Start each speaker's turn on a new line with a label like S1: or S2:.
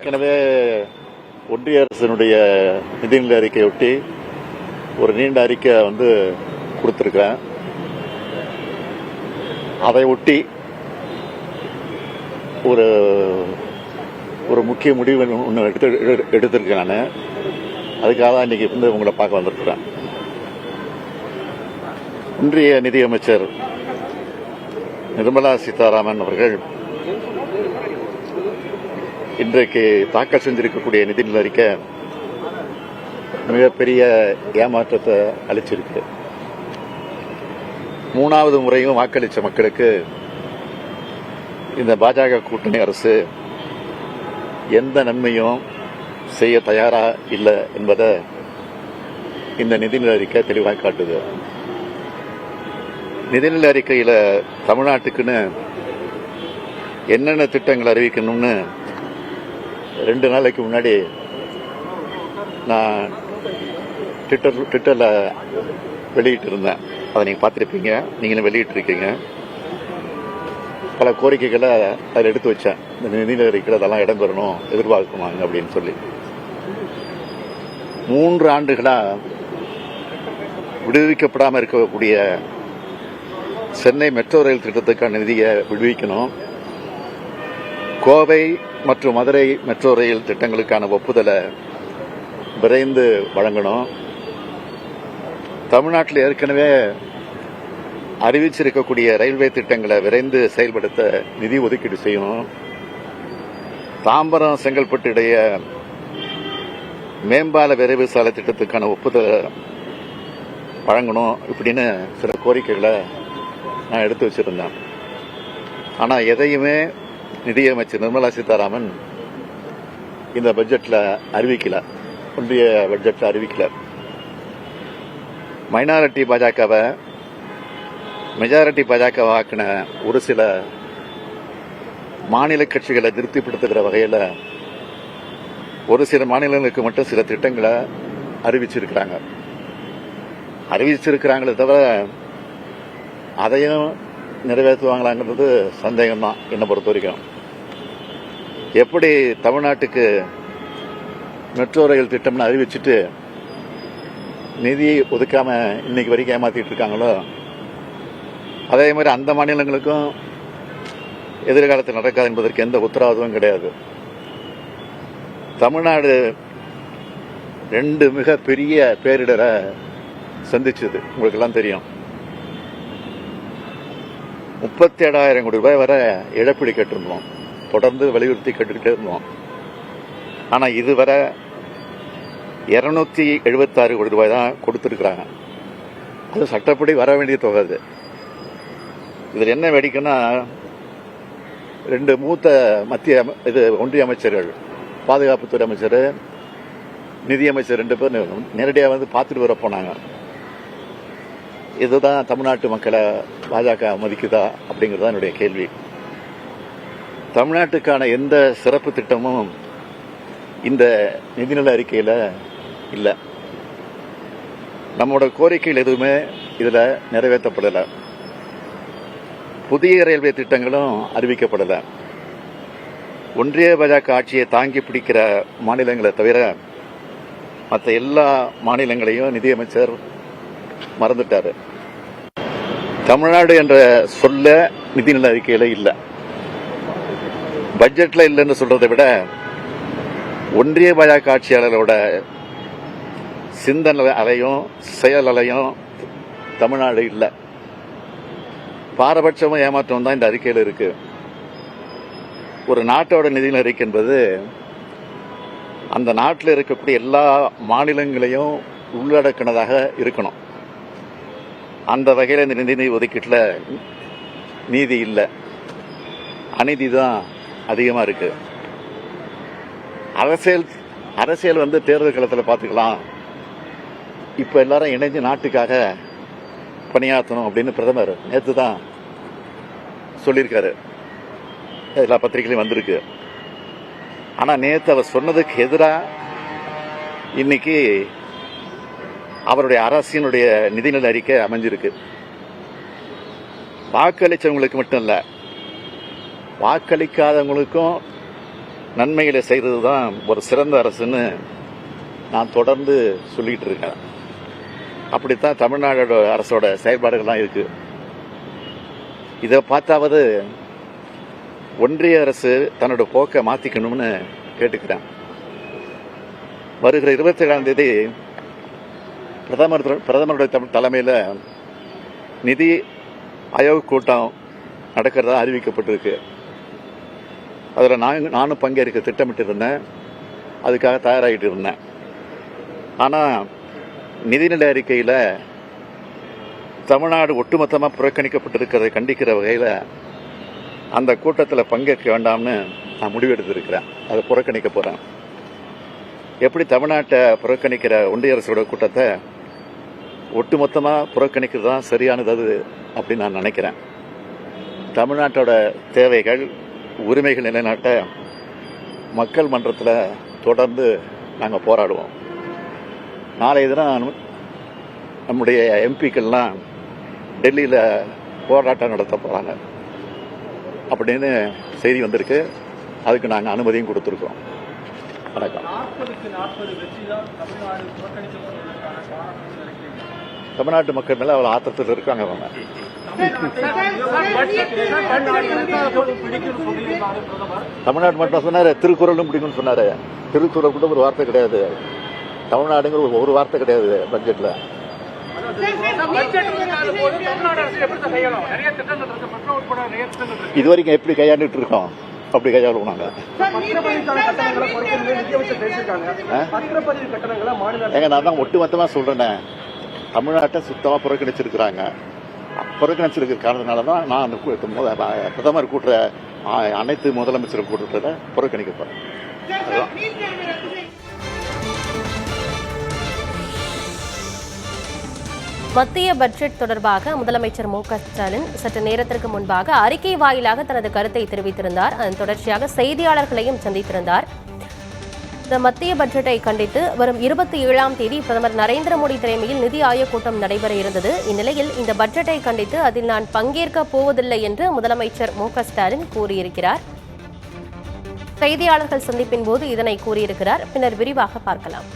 S1: ஏற்கனவே ஒன்றிய அரசினுடைய நிதிநிலை அறிக்கையொட்டி ஒரு நீண்ட அறிக்கை கொடுத்திருக்கேன். அதை ஒட்டி ஒரு ஒரு முக்கிய முடிவு ஒன்று எடுத்திருக்கேன். நான் அதுக்காக தான் இன்னைக்கு உங்களை பார்க்க வந்திருக்கிறேன். ஒன்றிய நிதியமைச்சர் நிர்மலா சீதாராமன் அவர்கள் இன்றைக்கு தாக்கல் செஞ்சிருக்கக்கூடிய நிதிநிலை அறிக்கை மிகப்பெரிய ஏமாற்றத்தை அளிச்சிருக்கு. 3வது முறையும் வாக்களித்த மக்களுக்கு இந்த பாஜக கூட்டணி அரசு எந்த நன்மையும் செய்ய தயாரா இல்லை என்பதை இந்த நிதிநிலை அறிக்கை தெளிவாக காட்டுது. நிதிநிலை அறிக்கையில் தமிழ்நாட்டுக்குன்னு என்னென்ன திட்டங்கள் அறிவிக்கணும்னு 2 நாளைக்கு முன்னாடி நான் ட்விட்டரில் வெளியிட்டு இருந்தேன். அதை நீங்கள் பார்த்துருப்பீங்க, நீங்களும் வெளியிட்டிருக்கீங்க. பல கோரிக்கைகளை அதில் எடுத்து வச்சேன். இந்த நிதிநிலை அறிக்கையில் அதெல்லாம் இடம்பெறணும், எதிர்பார்க்குமாங்க அப்படின்னு சொல்லி. 3 ஆண்டுகளாக விடுவிக்கப்படாமல் இருக்கக்கூடிய சென்னை மெட்ரோ ரயில் திட்டத்துக்கான நிதியை விடுவிக்கணும். கோவை மற்றும் மதுரை மெட்ரோ ரயில் திட்டங்களுக்கான ஒப்புதலை விரைந்து வழங்கணும். தமிழ்நாட்டில் ஏற்கனவே அறிவிச்சிருக்கக்கூடிய ரயில்வே திட்டங்களை விரைந்து செயல்படுத்த நிதி ஒதுக்கீடு செய்யணும். தாம்பரம் செங்கல்பட்டு இடையே மேம்பால விரைவு சாலை திட்டத்துக்கான ஒப்புதலை வழங்கணும். இப்படின்னு சில கோரிக்கைகளை நான் எடுத்து வச்சிருந்தேன். ஆனால் எதையுமே நிதியமைச்சர் நிர்மலா சீதாராமன் இந்த பட்ஜெட்ல அறிவிக்கல, ஒன்றிய பட்ஜெட்ல அறிவிக்கல. மைனாரிட்டி பாஜகவை மெஜாரிட்டி பாஜக ஆக்கின ஒரு சில மாநில கட்சிகளை திருப்திப்படுத்துகிற வகையில் ஒரு சில மாநிலங்களுக்கு மட்டும் சில திட்டங்களை அறிவிச்சிருக்கிறாங்களே தவிர அதையும் நிறைவேற்றுவாங்களாங்கிறது சந்தேகம்தான் என்னை பொறுத்த வரைக்கும். எப்படி தமிழ்நாட்டுக்கு மெட்ரோ ரயில் திட்டம்னு அறிவிச்சுட்டு நிதி ஒதுக்காம இன்னைக்கு வரைக்கும் ஏமாத்திட்டு இருக்காங்களோ, அதே மாதிரி அந்த மாநிலங்களுக்கும் எதிர்காலத்தில் நடக்காது என்பதற்கு எந்த உத்தரவாதமும் கிடையாது. தமிழ்நாடு 2 மிக பெரிய பேரிடரை சந்திச்சது, உங்களுக்கு எல்லாம் தெரியும். 37,000 கோடி ரூபாய் வரை இழப்பீடு கேட்டிருந்தோம். தொடர்ந்து வலியுறுத்தி கேட்டுக்கிட்டே இருந்தோம். ஆனால் இதுவரை 276 கோடி ரூபாய் தான் கொடுத்துருக்குறாங்க. அது சட்டப்படி வர வேண்டிய தொகை. அது இதில் என்ன வேடிக்கைன்னா, 2 மூத்த மத்திய ஒன்றிய அமைச்சர்கள், பாதுகாப்புத்துறை அமைச்சர், நிதியமைச்சர் 2 பேர் நேரடியாக பார்த்துட்டு வர போனாங்க. இதுதான் தமிழ்நாட்டு மக்களை பாஜக மதிக்குதா அப்படிங்கிறதா என்னுடைய கேள்வி. தமிழ்நாட்டுக்கான எந்த சிறப்பு திட்டமும் இந்த நிதிநிலை அறிக்கையில் இல்லை. நம்மளோட கோரிக்கைகள் எதுவுமே இதில் நிறைவேற்றப்படலை. புதிய ரயில்வே திட்டங்களும் அறிவிக்கப்படலை. ஒன்றிய பாஜக ஆட்சியை தாங்கி பிடிக்கிற மாநிலங்களை தவிர மற்ற எல்லா மாநிலங்களையும் நிதியமைச்சர் மறந்துட்டாரு. தமிழ்நாடு என்ற சொல்ல நிதிநிலை அறிக்கையில இல்ல, பட்ஜெட்ல இல்லைன்னு சொல்றதை விட ஒன்றிய பாஜக ஆட்சியாளர்களோட சிந்தனை அலையும் செயல் அலையும் தமிழ்நாடு இல்ல. பாரபட்சமும் ஏமாற்றம் தான் இந்த அறிக்கையில் இருக்கு. ஒரு நாட்டோட நிதிநிலை அறிக்கை என்பது அந்த நாட்டில் இருக்கக்கூடிய எல்லா மாநிலங்களையும் உள்ளடக்கினதாக இருக்கணும். அந்த வகையில் இந்த நிதி ஒதுக்கீட்டில் நீதி இல்லை, அநீதி தான் அதிகமாக இருக்கு. அரசியல் தேர்தல் களத்தில் பார்த்துக்கலாம். இப்போ எல்லாரும் இணைஞ்சு நாட்டுக்காக பணியாற்றணும் அப்படின்னு பிரதமர் நேற்று தான் சொல்லியிருக்காரு. எல்லா பத்திரிகையிலையும் வந்திருக்கு. ஆனால் நேற்று அவர் சொன்னதுக்கு எதிராக இன்னைக்கு அவருடைய அரசினுடைய நிதிநிலை அறிக்கை அமைஞ்சிருக்கு. வாக்களிச்சவங்களுக்கு மட்டும் இல்ல, வாக்களிக்காதவங்களுக்கும் நன்மைகளை செய்கிறது தான் ஒரு சிறந்த அரசுன்னு நான் தொடர்ந்து சொல்லிட்டு இருக்கேன். அப்படித்தான் தமிழ்நாடு அரசோட செயல்பாடுகள்லாம் இருக்கு. இதை பார்த்தாவது ஒன்றிய அரசு தன்னோட போக்கை மாற்றிக்கணும்னு கேட்டுக்கிறேன். வருகிற 27ஆம் தேதி பிரதமருடைய தலைமையில் நிதி ஆயோக் கூட்டம் நடக்கிறதா அறிவிக்கப்பட்டிருக்கு. அதில் நானும் பங்கேற்க திட்டமிட்டு இருந்தேன், அதுக்காக தயாராகிட்டு இருந்தேன். ஆனால் நிதிநிலை அறிக்கையில் தமிழ்நாடு ஒட்டுமொத்தமாக புறக்கணிக்கப்பட்டிருக்கிறதை கண்டிக்கிற வகையில் அந்த கூட்டத்தில் பங்கேற்க வேண்டாம்னு நான் முடிவெடுத்திருக்கிறேன். அதை புறக்கணிக்க போகிறேன். எப்படி தமிழ்நாட்டை புறக்கணிக்கிற ஒன்றிய அரசோட கூட்டத்தை ஒட்டுமொத்தமாக புறக்கணிக்கிறது தான் சரியானது அது அப்படின்னு நான் நினைக்கிறேன். தமிழ்நாட்டோட தேவைகள் உரிமைகள் நிலைநாட்ட மக்கள் மன்றத்தில் தொடர்ந்து நாங்கள் போராடுவோம். நாளைய தினம் நம்முடைய எம்பிக்கள்லாம் டெல்லியில் போராட்டம் நடத்த போகிறாங்க அப்படின்னு செய்தி வந்திருக்கு. அதுக்கு நாங்கள் அனுமதியும் கொடுத்துருக்கோம். வணக்கம். தமிழ்நாட்டு மக்கள் மேலே அவ்வளோ ஆத்திரத்தில் இருக்காங்க. அவங்க தமிழ்நாட்டு மட்டும் சொன்னார், திருக்குறளும் பிடிக்கும்னு சொன்னார். திருக்குறள் கூட ஒரு வார்த்தை கிடையாது. தமிழ்நாடுங்கிற ஒரு வார்த்தை கிடையாது பட்ஜெட்டில். இது வரைக்கும் எப்படி கையாண்டுட்டு இருக்கோம் அப்படி கையாளுவோம் நாங்கள். ஏங்க நான் தான் ஒட்டுமொத்தமாக சொல்றேனே, தமிழ்நாட்டை சுத்தமாக புறக்கணிச்சிருக்கிறாங்க. புறக்கணிச்சிருக்கிற காரணத்தினால தான் நான் அந்த பிரதமர் கூட்டுற அனைத்து முதலமைச்சர் கூட்டத்தில் புறக்கணிக்க போறேன்.
S2: மத்திய பட்ஜெட் தொடர்பாக முதலமைச்சர் மு.க.ஸ்டாலின் சற்று நேரத்திற்கு முன்பாக அறிக்கை வாயிலாக தனது கருத்தை தெரிவித்திருந்தார். அதன் தொடர்ச்சியாக செய்தியாளர்களையும் சந்தித்திருந்தார். இந்த மத்திய பட்ஜெட்டை கண்டித்து வரும் 27ஆம் தேதி பிரதமர் நரேந்திர மோடி தலைமையில் நிதி ஆயோக் கூட்டம் நடைபெற இருந்தது. இந்நிலையில் இந்த பட்ஜெட்டை கண்டித்து அதில் நான் பங்கேற்க போவதில்லை என்று முதலமைச்சர் மு.க.ஸ்டாலின் கூறியிருக்கிறார். செய்தியாளர்கள் சந்திப்பின் போது இதனை கூறியிருக்கிறார். பின்னர் விரிவாக பார்க்கலாம்.